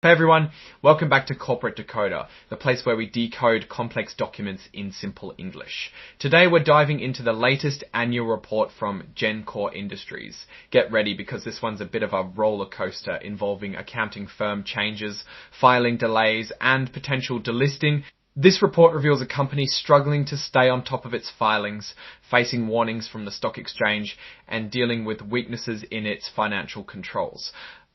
Hey everyone, welcome back to Corporate Decoder, the place where we decode complex documents in simple English. Today we're diving into the latest annual report from Gencor Industries. Get ready because this one's a bit of a roller coaster involving accounting firm changes, filing delays, and potential delisting. This report reveals a company struggling to stay on top of its filings, facing warnings from the stock exchange, and dealing with weaknesses in its financial controls.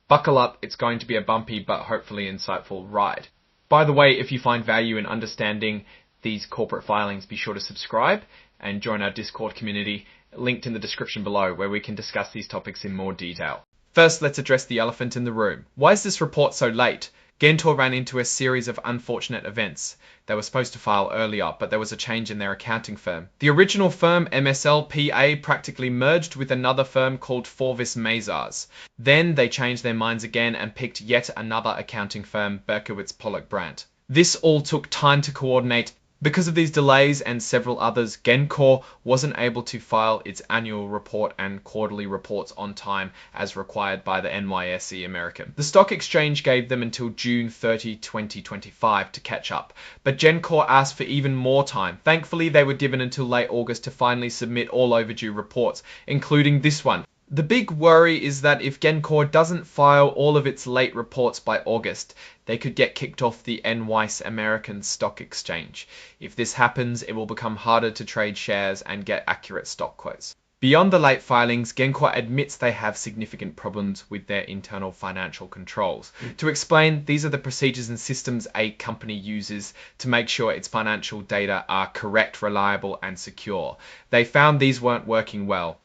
Buckle up, it's going to be a bumpy but hopefully insightful ride. By the way, if you find value in understanding these corporate filings, be sure to subscribe and join our Discord community, linked in the description below, where we can discuss these topics in more detail. First, let's address the elephant in the room. Why is this report so late? Gencor ran into a series of unfortunate events. They were supposed to file earlier, but there was a change in their accounting firm. The original firm, MSL PA, practically merged with another firm called Forvis Mazars. Then they changed their minds again and picked yet another accounting firm, Berkowitz Pollack Brandt. This all took time to coordinate. Because of these delays and several others, Gencor wasn't able to file its annual report and quarterly reports on time as required by the NYSE American. The stock exchange gave them until June 30, 2025 to catch up, but Gencor asked for even more time. Thankfully, they were given until late August to finally submit all overdue reports, including this one. The big worry is that if Gencor doesn't file all of its late reports by August, they could get kicked off the NYSE American stock exchange. If this happens, it will become harder to trade shares and get accurate stock quotes. Beyond the late filings, Gencor admits they have significant problems with their internal financial controls. To explain, these are the procedures and systems a company uses to make sure its financial data are correct, reliable, and secure. They found these weren't working well.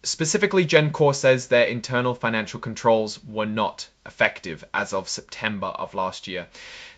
Specifically, Gencor says their internal financial controls were not effective as of September of last year.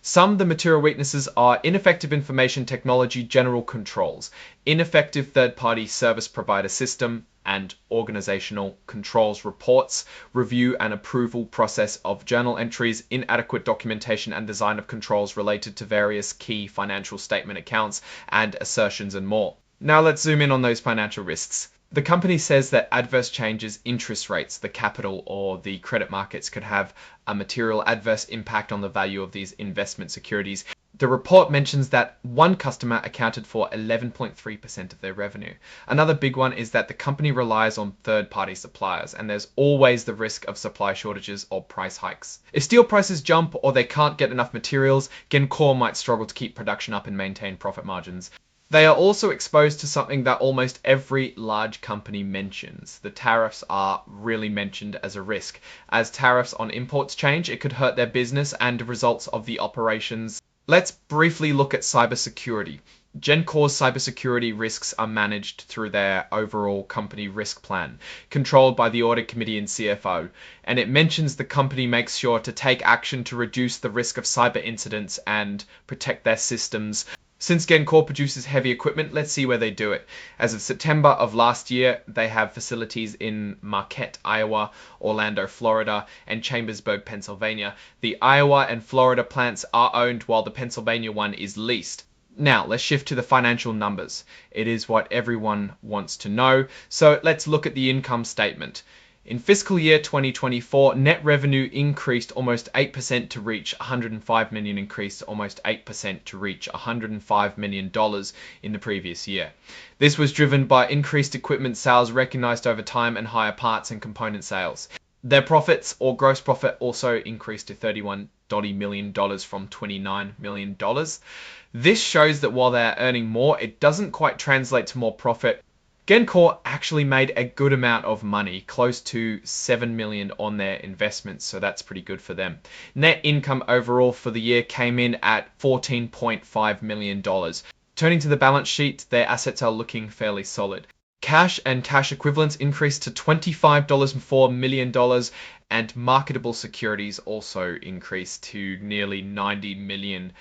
Some of the material weaknesses are ineffective information technology general controls, ineffective third-party service provider system, and organizational controls reports, review and approval process of journal entries, inadequate documentation and design of controls related to various key financial statement accounts and assertions and more. Now let's zoom in on those financial risks. The company says that adverse changes, interest rates, the capital or the credit markets could have a material adverse impact on the value of these investment securities. The report mentions that one customer accounted for 11.3% of their revenue. Another big one is that the company relies on third-party suppliers, and there's always the risk of supply shortages or price hikes. If steel prices jump or they can't get enough materials, Gencor might struggle to keep production up and maintain profit margins. They are also exposed to something that almost every large company mentions. The tariffs are really mentioned as a risk. As tariffs on imports change, it could hurt their business and results of the operations. Let's briefly look at cybersecurity. Gencor's cybersecurity risks are managed through their overall company risk plan, controlled by the audit committee and CFO, and it mentions the company makes sure to take action to reduce the risk of cyber incidents and protect their systems. Since Gencor produces heavy equipment, let's see where they do it. As of September of last year, they have facilities in Marquette, Iowa, Orlando, Florida, and Chambersburg, Pennsylvania. The Iowa and Florida plants are owned while the Pennsylvania one is leased. Now, let's shift to the financial numbers. It is what everyone wants to know. So let's look at the income statement. In fiscal year 2024, net revenue increased almost 8% to reach $105 million, increased almost 8% to reach $105 million in the previous year. This was driven by increased equipment sales recognized over time and higher parts and component sales. Their profits or gross profit also increased to $31 million from $29 million. This shows that while they're earning more, it doesn't quite translate to more profit. Gencor actually made a good amount of money, close to $7 million on their investments, so that's pretty good for them. Net income overall for the year came in at $14.5 million. Turning to the balance sheet, their assets are looking fairly solid. Cash and cash equivalents increased to $25.4 million, and marketable securities also increased to nearly $90 million.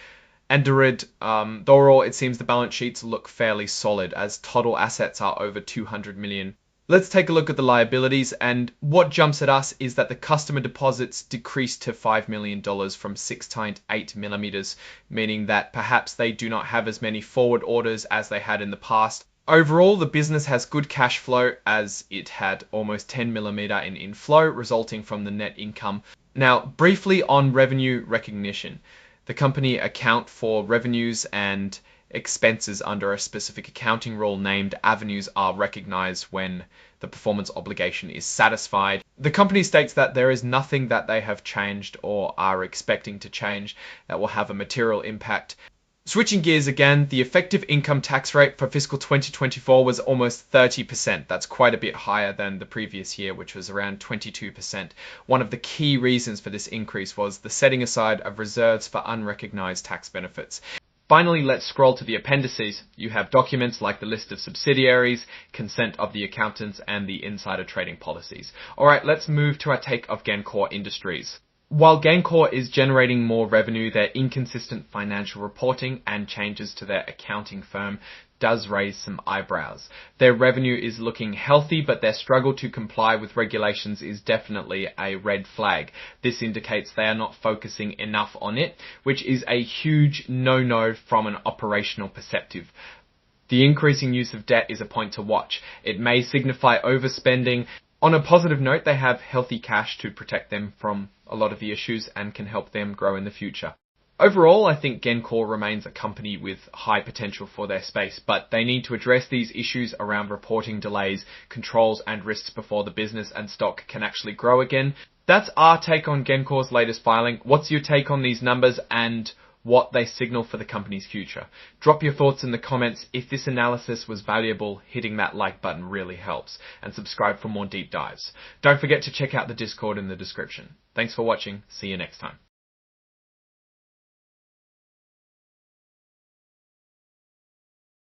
And overall, it seems the balance sheets look fairly solid as total assets are over $200 million. Let's take a look at the liabilities, and what jumps at us is that the customer deposits decreased to $5 million from 6.8 millimeters, meaning that perhaps they do not have as many forward orders as they had in the past. Overall, the business has good cash flow as it had almost 10 millimeter in inflow resulting from the net income. Now, briefly on revenue recognition. The company account for revenues and expenses under a specific accounting rule named avenues are recognized when the performance obligation is satisfied. The company states that there is nothing that they have changed or are expecting to change that will have a material impact. Switching gears again, the effective income tax rate for fiscal 2024 was almost 30%. That's quite a bit higher than the previous year, which was around 22%. One of the key reasons for this increase was the setting aside of reserves for unrecognized tax benefits. Finally, let's scroll to the appendices. You have documents like the list of subsidiaries, consent of the accountants, and the insider trading policies. Alright, let's move to our take of Gencor Industries. While Gencor is generating more revenue, their inconsistent financial reporting and changes to their accounting firm does raise some eyebrows. Their revenue is looking healthy, but their struggle to comply with regulations is definitely a red flag. This indicates they are not focusing enough on it, which is a huge no-no from an operational perspective. The increasing use of debt is a point to watch. It may signify overspending. On a positive note, they have healthy cash to protect them from a lot of the issues and can help them grow in the future. Overall, I think Gencor remains a company with high potential for their space, but they need to address these issues around reporting delays, controls and risks before the business and stock can actually grow again. That's our take on Gencor's latest filing. What's your take on these numbers and what they signal for the company's future? Drop your thoughts in the comments. If this analysis was valuable, hitting that like button really helps, and subscribe for more deep dives. Don't forget to check out the Discord in the description. Thanks for watching. See you next time.